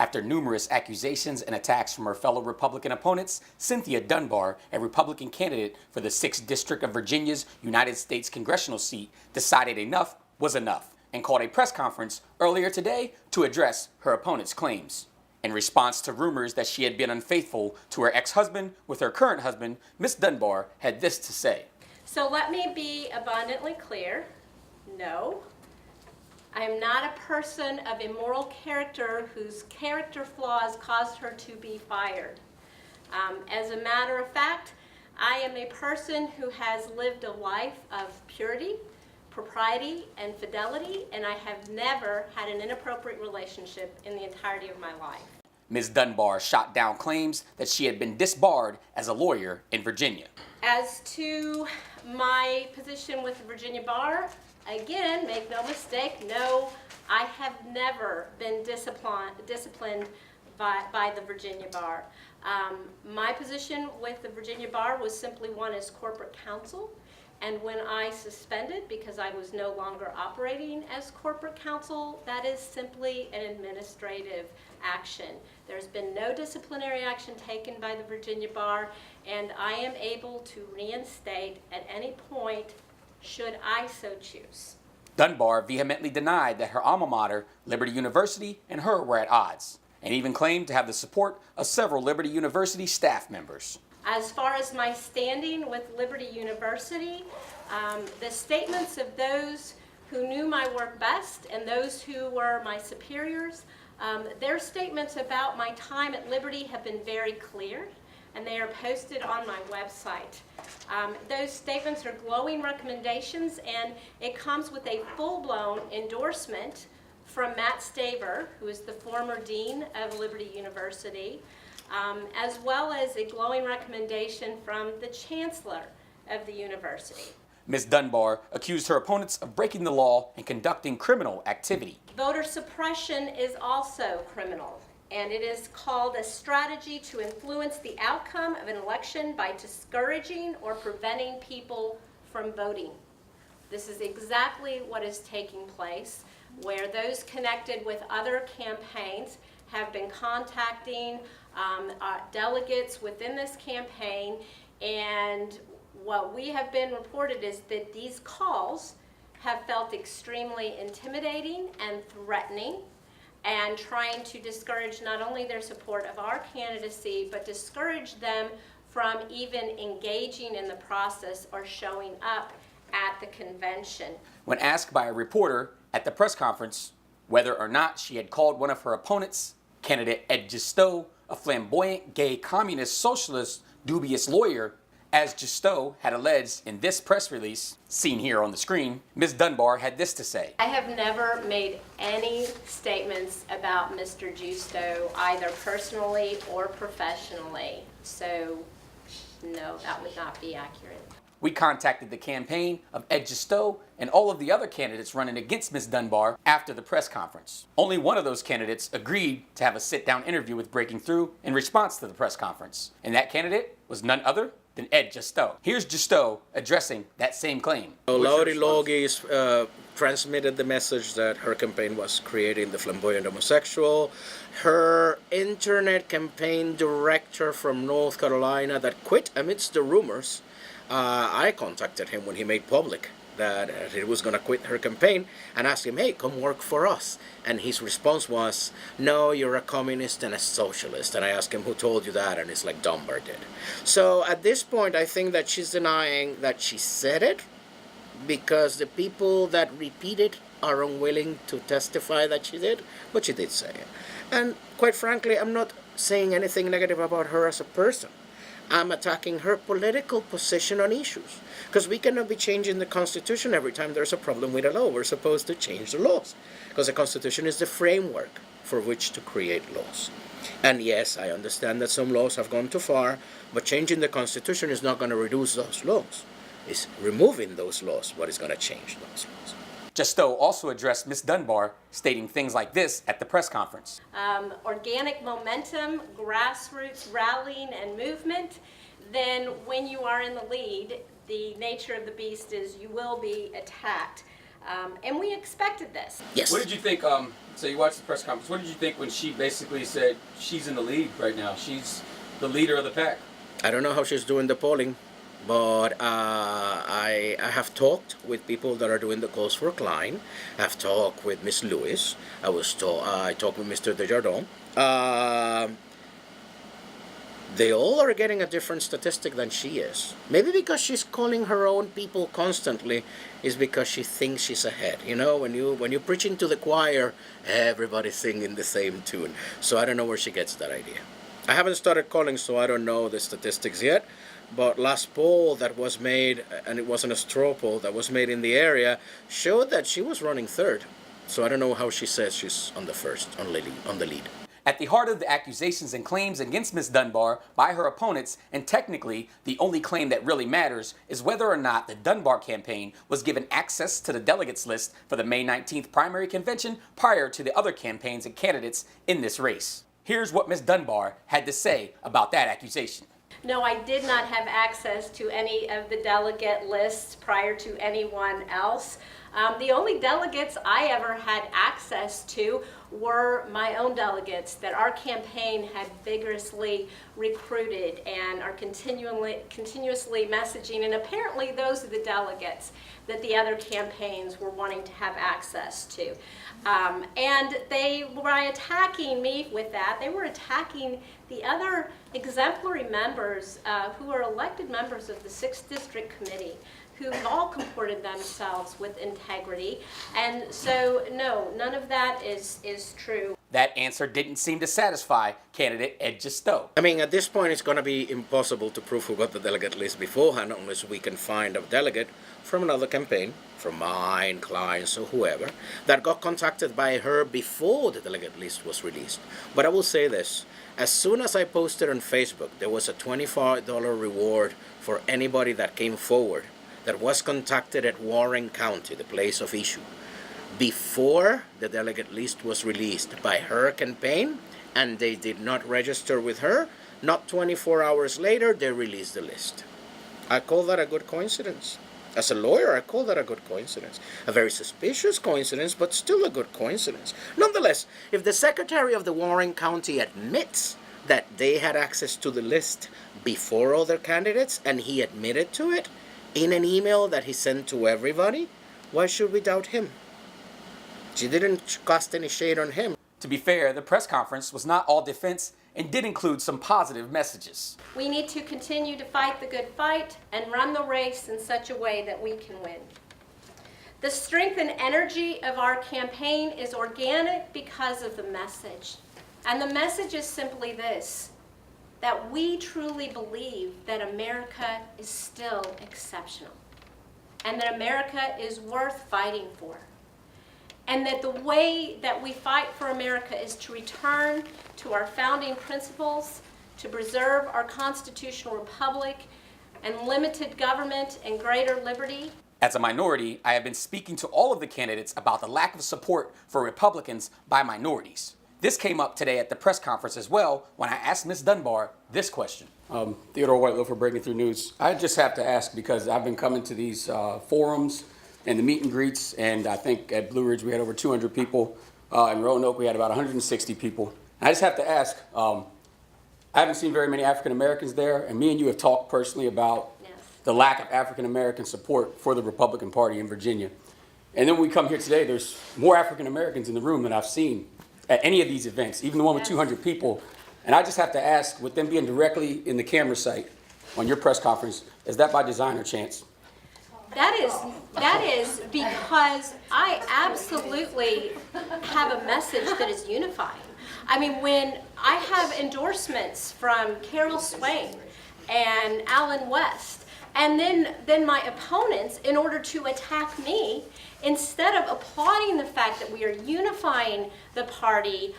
after numerous accusations and attacks from her fellow Republican opponents. Cynthia Dunbar, a Republican candidate for the 6th District of Virginia's United States congressional seat, decided enough was enough and called a press conference earlier today to address her opponent's claims. In response to rumors that she had been unfaithful to her ex-husband with her current husband, Ms. Dunbar had this to say. So let me be abundantly clear. No, I am not a person of immoral character whose character flaws caused her to be fired. As a matter of fact, I am a person who has lived a life of purity, propriety, and fidelity, and I have never had an inappropriate relationship in the entirety of my life. Ms. Dunbar shot down claims that she had been disbarred as a lawyer in Virginia. As to my position with the Virginia Bar, again, make no mistake, no, I have never been disciplined by the Virginia Bar. My position with the Virginia Bar was simply one as corporate counsel. And when I suspended because I was no longer operating as corporate counsel, that is simply an administrative action. There's been no disciplinary action taken by the Virginia Bar, and I am able to reinstate at any point should I so choose. Dunbar vehemently denied that her alma mater, Liberty University, and her were at odds, and even claimed to have the support of several Liberty University staff members. As far as my standing with Liberty University, the statements of those who knew my work best and those who were my superiors, their statements about my time at Liberty have been very clear, and they are posted on my website. Those statements are glowing recommendations, and it comes with a full-blown endorsement from Matt Staver, who is the former dean of Liberty University, as well as a glowing recommendation from the chancellor of the university. Ms. Dunbar accused her opponents of breaking the law and conducting criminal activity. Voter suppression is also criminal, and it is called a strategy to influence the outcome of an election by discouraging or preventing people from voting. This is exactly what is taking place, where those connected with other campaigns have been contacting delegates within this campaign, and what we have been reported is that these calls have felt extremely intimidating and threatening, and trying to discourage not only their support of our candidacy, but discourage them from even engaging in the process or showing up at the convention. When asked by a reporter at the press conference whether or not she had called one of her opponents, candidate Edie Stowe, a flamboyant, gay, communist, socialist, dubious lawyer, as Stowe had alleged in this press release, seen here on the screen, Ms. Dunbar had this to say. I have never made any statements about Mr. Stowe, either personally or professionally. So, no, that would not be accurate. We contacted the campaign of Edie Stowe and all of the other candidates running against Ms. Dunbar after the press conference. Only one of those candidates agreed to have a sit-down interview with Breaking Through in response to the press conference. And that candidate was none other than Edie Stowe. Here's Stowe addressing that same claim. Lauri Logi transmitted the message that her campaign was creating the flamboyant homosexual. Her internet campaign director from North Carolina that quit amidst the rumors, I contacted him when he made public that he was going to quit her campaign and asked him, hey, come work for us. And his response was, no, you're a communist and a socialist. And I asked him, who told you that? And it's like Dunbar did. So at this point, I think that she's denying that she said it because the people that repeat it are unwilling to testify that she did, but she did say it. And quite frankly, I'm not saying anything negative about her as a person. I'm attacking her political position on issues. Because we cannot be changing the Constitution every time there's a problem with a law. We're supposed to change the laws. Because the Constitution is the framework for which to create laws. And yes, I understand that some laws have gone too far, but changing the Constitution is not going to reduce those laws. It's removing those laws what is going to change those laws. Stowe also addressed Ms. Dunbar, stating things like this at the press conference. Organic momentum, grassroots rallying and movement, then when you are in the lead, the nature of the beast is you will be attacked. And we expected this. Yes. What did you think, so you watched the press conference, what did you think when she basically said she's in the lead right now? She's the leader of the pack. I don't know how she's doing the polling, but I have talked with people that are doing the calls for Klein. I've talked with Miss Lewis. I talked with Mr. Desjardins. They all are getting a different statistic than she is. Maybe because she's calling her own people constantly is because she thinks she's ahead. You know, when you're preaching to the choir, everybody's singing the same tune. So I don't know where she gets that idea. I haven't started calling, so I don't know the statistics yet. But last poll that was made, and it wasn't a straw poll, that was made in the area, showed that she was running third. So I don't know how she says she's on the lead. At the heart of the accusations and claims against Ms. Dunbar by her opponents, and technically the only claim that really matters, is whether or not the Dunbar campaign was given access to the delegates list for the May 19th primary convention prior to the other campaigns and candidates in this race. Here's what Ms. Dunbar had to say about that accusation. No, I did not have access to any of the delegate lists prior to anyone else. The only delegates I ever had access to were my own delegates that our campaign had vigorously recruited and are continuously messaging, and apparently those are the delegates that the other campaigns were wanting to have access to. And they were attacking me with that. They were attacking the other exemplary members who are elected members of the 6th District Committee, who all comported themselves with integrity. And so, no, none of that is true. That answer didn't seem to satisfy candidate Edie Stowe. I mean, at this point, it's going to be impossible to prove who got the delegate list beforehand unless we can find a delegate from another campaign, from mine, Klein's, or whoever, that got contacted by her before the delegate list was released. But I will say this. As soon as I posted on Facebook, there was a $25 reward for anybody that came forward that was contacted at Warren County, the place of issue, before the delegate list was released by her campaign, and they did not register with her. Not 24 hours later, they released the list. I call that a good coincidence. As a lawyer, I call that a good coincidence. A very suspicious coincidence, but still a good coincidence. Nonetheless, if the secretary of the Warren County admits that they had access to the list before other candidates, and he admitted to it in an email that he sent to everybody, why should we doubt him? She didn't cast any shade on him. To be fair, the press conference was not all defense and did include some positive messages. We need to continue to fight the good fight and run the race in such a way that we can win. The strength and energy of our campaign is organic because of the message. And the message is simply this, that we truly believe that America is still exceptional and that America is worth fighting for. And that the way that we fight for America is to return to our founding principles, to preserve our constitutional republic and limited government and greater liberty. As a minority, I have been speaking to all of the candidates about the lack of support for Republicans by minorities. This came up today at the press conference as well when I asked Ms. Dunbar this question. Theo Whitelow for Breaking Through News. I just have to ask because I've been coming to these forums and the meet and greets, and I think at Blue Ridge we had over 200 people. In Roanoke we had about 160 people. And I just have to ask, I haven't seen very many African Americans there, and me and you have talked personally about the lack of African American support for the Republican Party in Virginia. And then when we come here today, there's more African Americans in the room than I've seen at any of these events, even the one with 200 people. And I just have to ask, with them being directly in the camera site on your press conference, is that by design or chance? That is because I absolutely have a message that is unifying. I mean, when I have endorsements from Carol Swain and Alan West, and then my opponents, in order to attack me, instead of applauding the fact that we are unifying the party,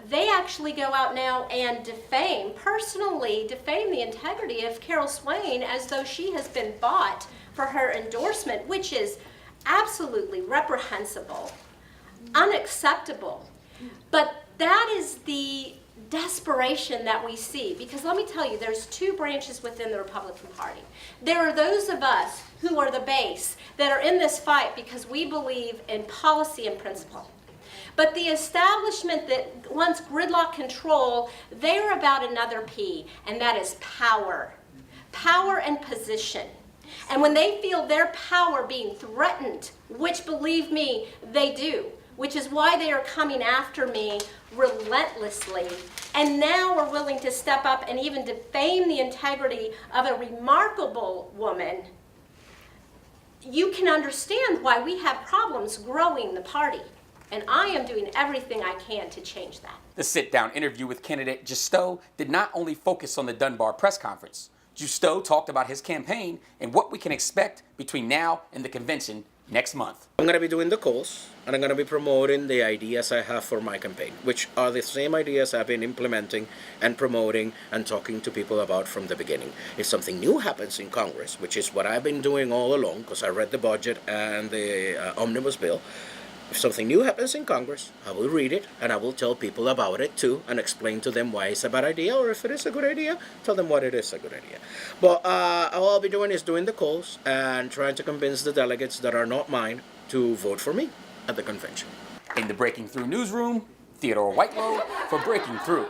they actually go out now and personally defame the integrity of Carol Swain as though she has been bought for her endorsement, which is absolutely reprehensible, unacceptable. But that is the desperation that we see, because let me tell you, there's two branches within the Republican Party. There are those of us who are the base that are in this fight because we believe in policy and principle. But the establishment that wants gridlock control, they're about another P, and that is power. Power and position. And when they feel their power being threatened, which believe me, they do, which is why they are coming after me relentlessly, and now are willing to step up and even defame the integrity of a remarkable woman, you can understand why we have problems growing the party. And I am doing everything I can to change that. The sit-down interview with candidate Edie Stowe did not only focus on the Dunbar press conference. Stowe talked about his campaign and what we can expect between now and the convention next month. I'm going to be doing the calls, and I'm going to be promoting the ideas I have for my campaign, which are the same ideas I've been implementing and promoting and talking to people about from the beginning. If something new happens in Congress, which is what I've been doing all along, because I read the budget and the omnibus bill, if something new happens in Congress, I will read it and I will tell people about it too and explain to them why it's a bad idea, or if it is a good idea, tell them what it is a good idea. But all I'll be doing is doing the calls and trying to convince the delegates that are not mine to vote for me at the convention. In the Breaking Through newsroom, Theo Whitelow for Breaking Through.